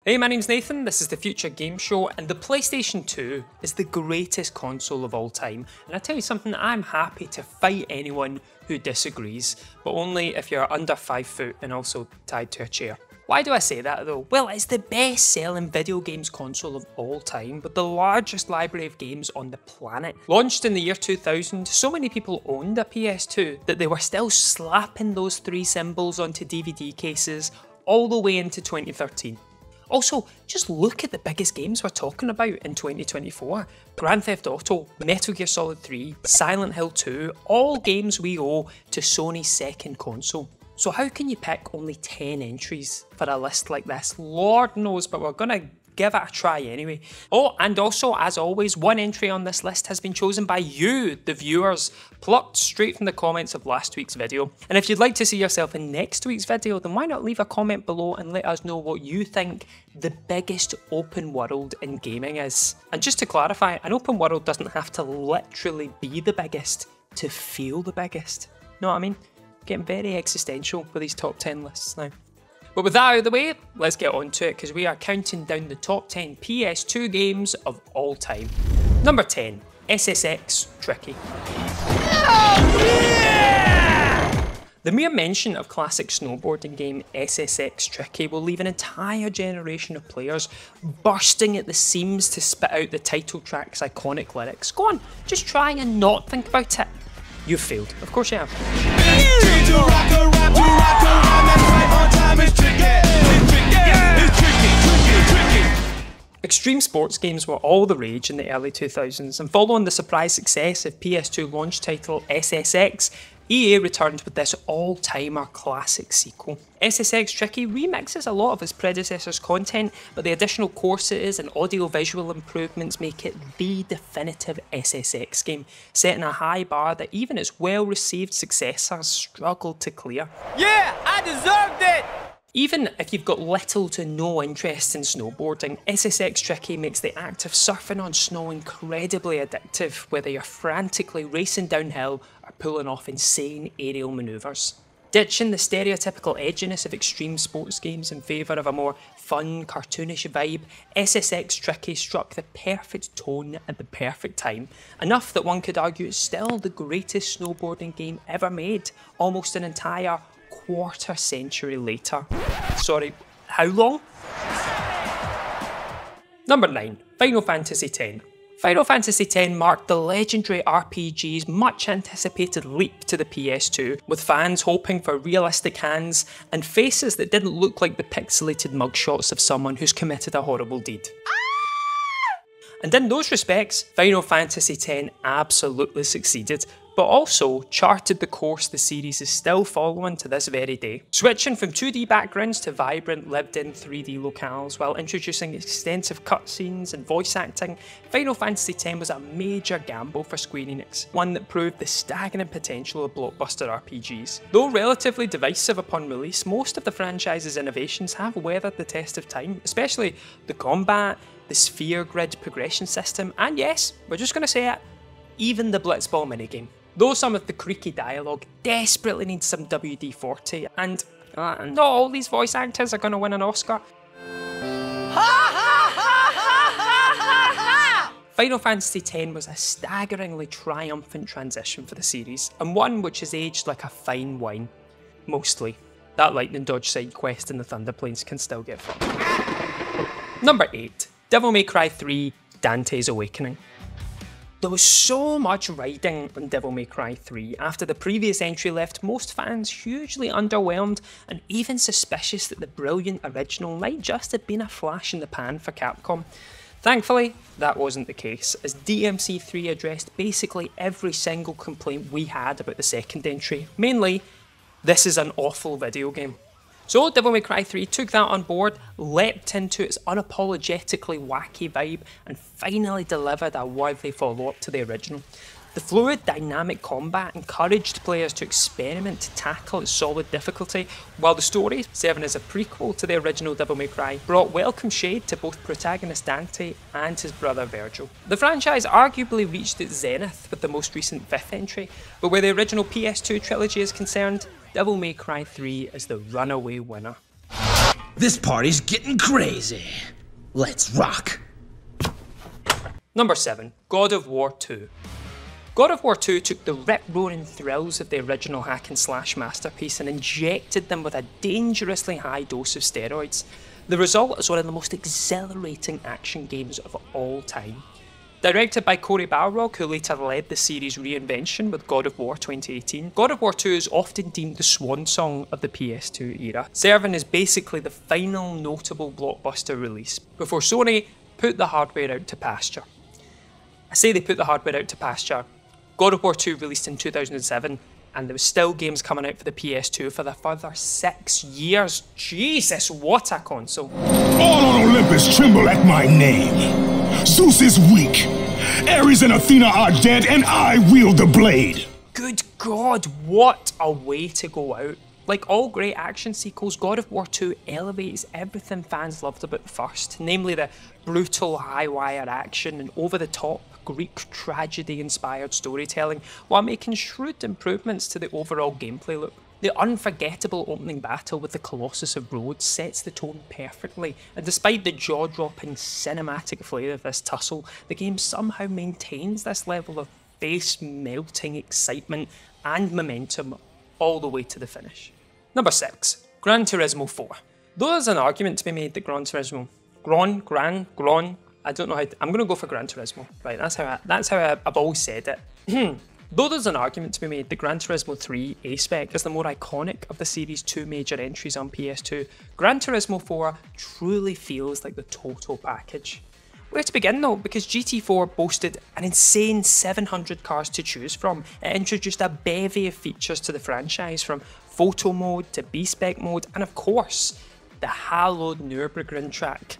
Hey, my name's Nathan, this is the Future Game Show, and the PlayStation 2 is the greatest console of all time. And I tell you something, I'm happy to fight anyone who disagrees, but only if you're under 5 foot and also tied to a chair. Why do I say that though? Well, it's the best selling video games console of all time, with the largest library of games on the planet. Launched in the year 2000, so many people owned a PS2 that they were still slapping those 3 symbols onto DVD cases all the way into 2013. Also, just look at the biggest games we're talking about in 2024. Grand Theft Auto, Metal Gear Solid 3, Silent Hill 2, all games we owe to Sony's second console. So how can you pick only 10 entries for a list like this? Lord knows, but we're gonna give it a try anyway. Oh, and also, as always, one entry on this list has been chosen by you, the viewers, plucked straight from the comments of last week's video. And if you'd like to see yourself in next week's video, then why not leave a comment below and let us know what you think the biggest open world in gaming is. And just to clarify, an open world doesn't have to literally be the biggest to feel the biggest. Know what I mean? Getting very existential with these top 10 lists now. But with that out of the way, let's get on to it, because we are counting down the top 10 PS2 games of all time. Number 10, SSX Tricky. Oh, yeah! The mere mention of classic snowboarding game SSX Tricky will leave an entire generation of players bursting at the seams to spit out the title track's iconic lyrics. Go on, just try and not think about it. You've failed. Of course you have. Extreme sports games were all the rage in the early 2000s, and following the surprise success of PS2 launch title SSX, EA returned with this all-timer classic sequel. SSX Tricky remixes a lot of its predecessor's content, but the additional courses and audio-visual improvements make it the definitive SSX game, setting a high bar that even its well-received successors struggled to clear. Yeah, I deserved it! Even if you've got little to no interest in snowboarding, SSX Tricky makes the act of surfing on snow incredibly addictive, whether you're frantically racing downhill or pulling off insane aerial manoeuvres. Ditching the stereotypical edginess of extreme sports games in favour of a more fun, cartoonish vibe, SSX Tricky struck the perfect tone at the perfect time, enough that one could argue it's still the greatest snowboarding game ever made, almost an entire quarter century later. Sorry, how long? Number 9, Final Fantasy X. Final Fantasy X marked the legendary RPG's much anticipated leap to the PS2, with fans hoping for realistic hands and faces that didn't look like the pixelated mugshots of someone who's committed a horrible deed. And in those respects, Final Fantasy X absolutely succeeded, but also charted the course the series is still following to this very day. Switching from 2D backgrounds to vibrant, lived-in 3D locales while introducing extensive cutscenes and voice acting, Final Fantasy X was a major gamble for Square Enix, one that proved the staggering potential of blockbuster RPGs. Though relatively divisive upon release, most of the franchise's innovations have weathered the test of time, especially the combat, the sphere grid progression system, and yes, we're just gonna say it, even the Blitzball minigame. Though some of the creaky dialogue desperately needs some WD-40, and not all these voice actors are going to win an Oscar. Final Fantasy X was a staggeringly triumphant transition for the series, and one which has aged like a fine wine. Mostly. That lightning dodge side quest in the Thunder Plains can still get fun. Number 8, Devil May Cry 3, Dante's Awakening. There was so much riding on Devil May Cry 3 after the previous entry left most fans hugely underwhelmed and even suspicious that the brilliant original might just have been a flash in the pan for Capcom. Thankfully, that wasn't the case, as DMC3 addressed basically every single complaint we had about the second entry, mainly, this is an awful video game. So Devil May Cry 3 took that on board, leapt into its unapologetically wacky vibe, and finally delivered a worthy follow-up to the original. The fluid, dynamic combat encouraged players to experiment to tackle its solid difficulty, while the story, serving as a prequel to the original Devil May Cry, brought welcome shade to both protagonist Dante and his brother Virgil. The franchise arguably reached its zenith with the most recent 5th entry, but where the original PS2 trilogy is concerned, Devil May Cry 3 is the runaway winner. This party's getting crazy. Let's rock. Number 7. God of War 2. God of War 2 took the rip-roaring thrills of the original hack-and-slash masterpiece and injected them with a dangerously high dose of steroids. The result is one of the most exhilarating action games of all time. Directed by Cory Balrog, who later led the series' reinvention with God of War 2018, God of War 2 is often deemed the swan song of the PS2 era, serving as basically the final notable blockbuster release before Sony put the hardware out to pasture. I say they put the hardware out to pasture. God of War 2 released in 2007, and there was still games coming out for the PS2 for the further 6 years. Jesus, what a console. All on Olympus tremble at my name. Zeus is weak. Ares and Athena are dead, and I wield the blade. Good God, what a way to go out. Like all great action sequels, God of War 2 elevates everything fans loved about the first, namely the brutal high-wire action and over-the-top Greek tragedy-inspired storytelling, while making shrewd improvements to the overall gameplay loop. The unforgettable opening battle with the Colossus of Rhodes sets the tone perfectly, and despite the jaw-dropping cinematic flair of this tussle, the game somehow maintains this level of face-melting excitement and momentum all the way to the finish. Number 6. Gran Turismo 4. Though there's an argument to be made that Gran Turismo... I don't know how I'm going to go for Gran Turismo. Right, that's how I've always said it. Though there's an argument to be made that Gran Turismo 3 A-Spec is the more iconic of the series' 2 major entries on PS2, Gran Turismo 4 truly feels like the total package. Where to begin though, because GT4 boasted an insane 700 cars to choose from. It introduced a bevy of features to the franchise, from photo mode to B-Spec mode, and of course, the hallowed Nürburgring track.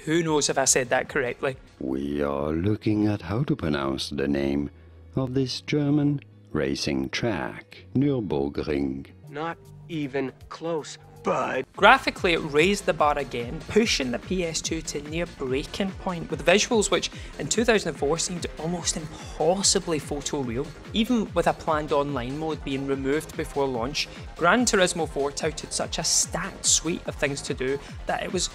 Who knows if I said that correctly? We are looking at how to pronounce the name of this German racing track, Nürburgring. Not even close, bud. Graphically, it raised the bar again, pushing the PS2 to near breaking point with visuals which in 2004 seemed almost impossibly photoreal. Even with a planned online mode being removed before launch, Gran Turismo 4 touted such a stacked suite of things to do that it was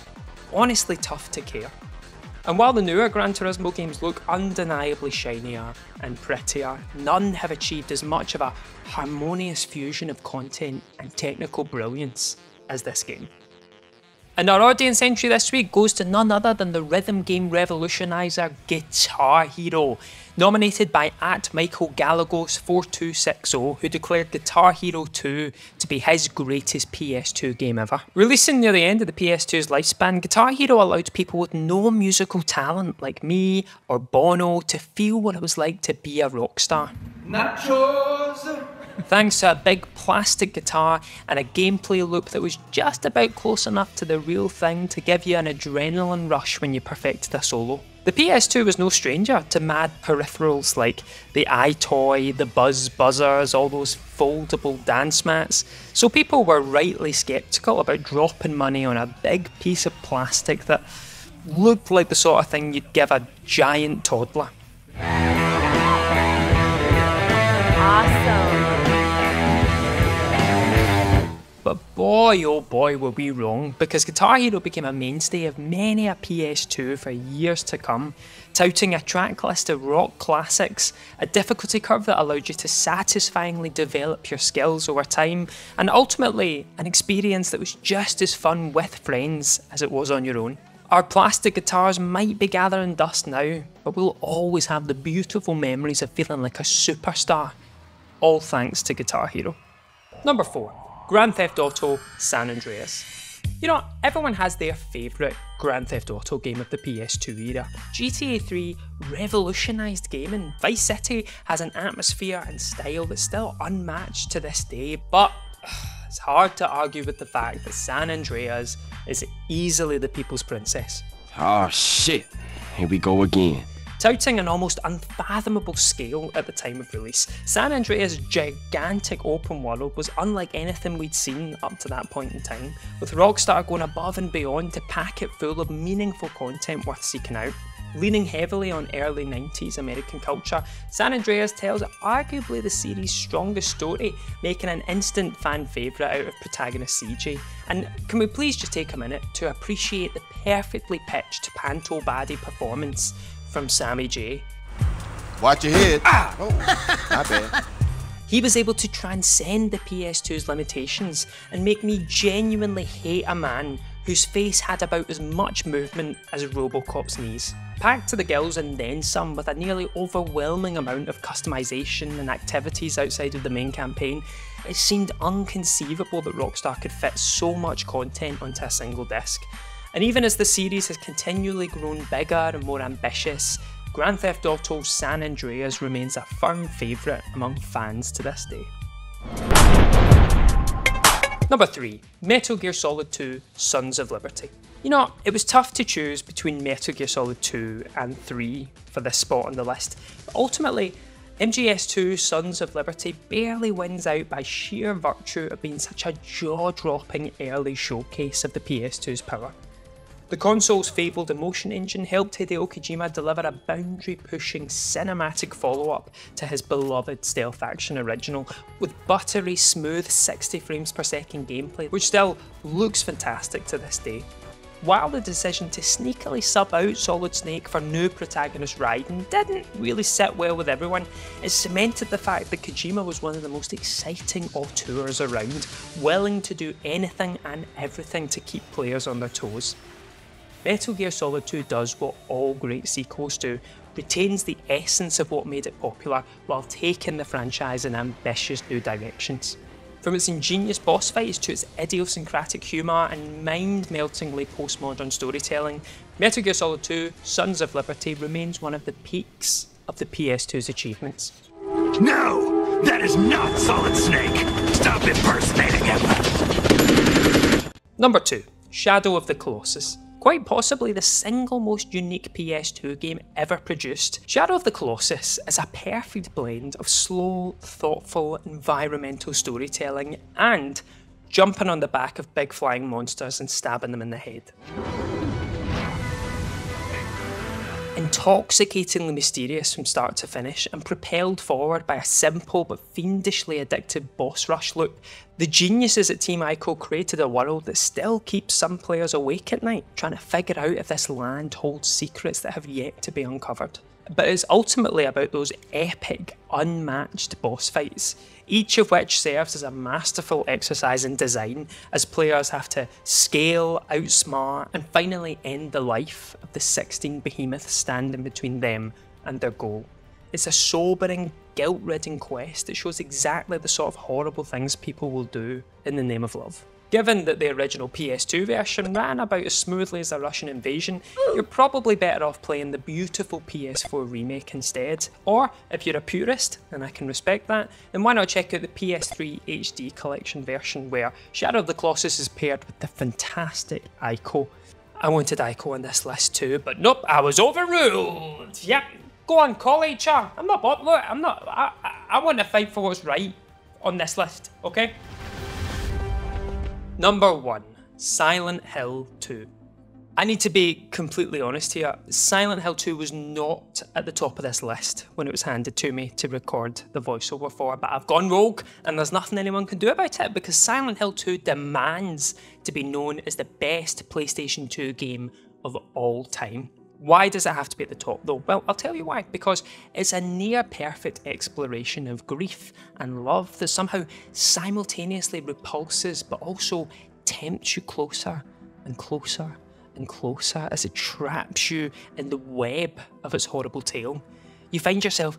honestly tough to care. And while the newer Gran Turismo games look undeniably shinier and prettier, none have achieved as much of a harmonious fusion of content and technical brilliance as this game. And our audience entry this week goes to none other than the rhythm game revolutionizer Guitar Hero, nominated by @MichaelGalagos4260, who declared Guitar Hero 2 to be his greatest PS2 game ever. Releasing near the end of the PS2's lifespan, Guitar Hero allowed people with no musical talent like me or Bono to feel what it was like to be a rock star. Nachos! Thanks to a big plastic guitar and a gameplay loop that was just about close enough to the real thing to give you an adrenaline rush when you perfected a solo. The PS2 was no stranger to mad peripherals like the iToy, the Buzz Buzzers, all those foldable dance mats, so people were rightly sceptical about dropping money on a big piece of plastic that looked like the sort of thing you'd give a giant toddler. Awesome. But boy oh boy were we wrong, because Guitar Hero became a mainstay of many a PS2 for years to come, touting a track list of rock classics, a difficulty curve that allowed you to satisfyingly develop your skills over time, and ultimately an experience that was just as fun with friends as it was on your own. Our plastic guitars might be gathering dust now, but we'll always have the beautiful memories of feeling like a superstar, all thanks to Guitar Hero. Number 4. Grand Theft Auto San Andreas. You know, everyone has their favourite Grand Theft Auto game of the PS2 era. GTA 3 revolutionised gaming. Vice City has an atmosphere and style that's still unmatched to this day, but it's hard to argue with the fact that San Andreas is easily the people's princess. Oh shit, here we go again. Touting an almost unfathomable scale at the time of release, San Andreas' gigantic open world was unlike anything we'd seen up to that point in time, with Rockstar going above and beyond to pack it full of meaningful content worth seeking out. Leaning heavily on early 90s American culture, San Andreas tells arguably the series' strongest story, making an instant fan favourite out of protagonist CJ. And can we please just take a minute to appreciate the perfectly pitched panto baddie performance from Sammy J. Watch your head. Oh, my bad. He was able to transcend the PS2's limitations and make me genuinely hate a man whose face had about as much movement as Robocop's knees. Packed to the gills and then some with a nearly overwhelming amount of customization and activities outside of the main campaign, it seemed inconceivable that Rockstar could fit so much content onto a single disc. And even as the series has continually grown bigger and more ambitious, Grand Theft Auto San Andreas remains a firm favourite among fans to this day. Number 3. Metal Gear Solid 2 Sons of Liberty. You know, it was tough to choose between Metal Gear Solid 2 and 3 for this spot on the list, but ultimately, MGS2 Sons of Liberty barely wins out by sheer virtue of being such a jaw-dropping early showcase of the PS2's power. The console's fabled emotion engine helped Hideo Kojima deliver a boundary-pushing cinematic follow-up to his beloved stealth action original, with buttery smooth 60 frames per second gameplay, which still looks fantastic to this day. While the decision to sneakily sub out Solid Snake for new protagonist Raiden didn't really sit well with everyone, it cemented the fact that Kojima was one of the most exciting auteurs around, willing to do anything and everything to keep players on their toes. Metal Gear Solid 2 does what all great sequels do, retains the essence of what made it popular while taking the franchise in ambitious new directions. From its ingenious boss fights to its idiosyncratic humour and mind-meltingly postmodern storytelling, Metal Gear Solid 2 Sons of Liberty remains one of the peaks of the PS2's achievements. No! That is not Solid Snake! Stop impersonating him! Number 2. Shadow of the Colossus. Quite possibly the single most unique PS2 game ever produced, Shadow of the Colossus is a perfect blend of slow, thoughtful, environmental storytelling and jumping on the back of big flying monsters and stabbing them in the head. Intoxicatingly mysterious from start to finish and propelled forward by a simple but fiendishly addictive boss rush loop, the geniuses at Team Ico created a world that still keeps some players awake at night, trying to figure out if this land holds secrets that have yet to be uncovered. But it's ultimately about those epic, unmatched boss fights, each of which serves as a masterful exercise in design as players have to scale, outsmart, and finally end the life of the 16 behemoths standing between them and their goal. It's a sobering, guilt-ridden quest that shows exactly the sort of horrible things people will do in the name of love. Given that the original PS2 version ran about as smoothly as a Russian invasion, you're probably better off playing the beautiful PS4 remake instead. Or, if you're a purist, and I can respect that, then why not check out the PS3 HD collection version where Shadow of the Colossus is paired with the fantastic Ico. I wanted Ico on this list too, but nope, I was overruled! Yep, go on, call HR. I want to fight for what's right on this list, okay? Number 1. Silent Hill 2. I need to be completely honest here, Silent Hill 2 was not at the top of this list when it was handed to me to record the voiceover for, but I've gone rogue and there's nothing anyone can do about it because Silent Hill 2 demands to be known as the best PlayStation 2 game of all time. Why does it have to be at the top though? Well, I'll tell you why. Because it's a near-perfect exploration of grief and love that somehow simultaneously repulses but also tempts you closer and closer and closer as it traps you in the web of its horrible tale. You find yourself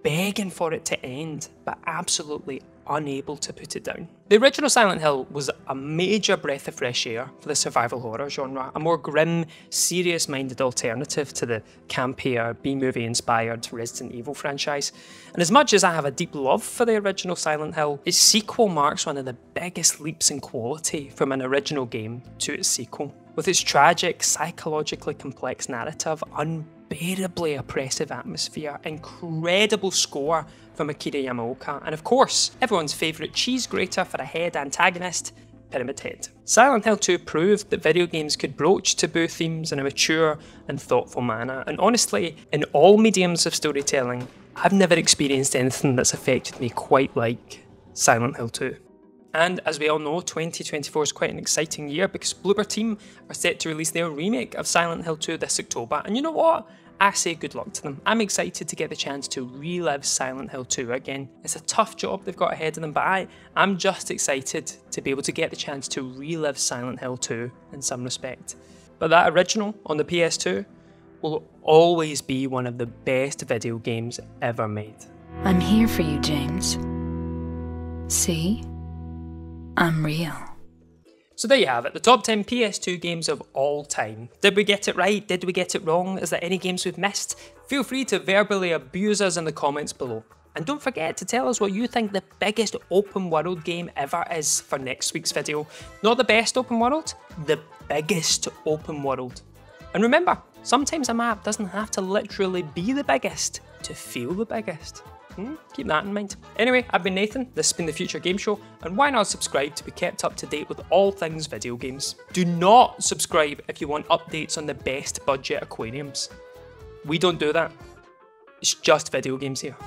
begging for it to end, but absolutely unable to put it down. The original Silent Hill was a major breath of fresh air for the survival horror genre, a more grim, serious-minded alternative to the campier, B-movie inspired Resident Evil franchise. And as much as I have a deep love for the original Silent Hill, its sequel marks one of the biggest leaps in quality from an original game to its sequel. With its tragic, psychologically complex narrative, unbearably oppressive atmosphere, incredible score from Akira Yamaoka, and of course, everyone's favourite cheese grater for a head antagonist, Pyramid Head. Silent Hill 2 proved that video games could broach taboo themes in a mature and thoughtful manner, and honestly, in all mediums of storytelling, I've never experienced anything that's affected me quite like Silent Hill 2. And as we all know, 2024 is quite an exciting year because Bloober Team are set to release their remake of Silent Hill 2 this October, and you know what? I say good luck to them. I'm excited to get the chance to relive Silent Hill 2 again. It's a tough job they've got ahead of them, but I'm just excited to be able to get the chance to relive Silent Hill 2 in some respect. But that original on the PS2 will always be one of the best video games ever made. I'm here for you, James. See? I'm real. So there you have it, the top 10 PS2 games of all time. Did we get it right? Did we get it wrong? Is there any games we've missed? Feel free to verbally abuse us in the comments below. And don't forget to tell us what you think the biggest open world game ever is for next week's video. Not the best open world, the biggest open world. And remember, sometimes a map doesn't have to literally be the biggest to feel the biggest. Keep that in mind. Anyway, I've been Nathan, this has been the Future Game Show, and why not subscribe to be kept up to date with all things video games? Do not subscribe if you want updates on the best budget aquariums. We don't do that. It's just video games here.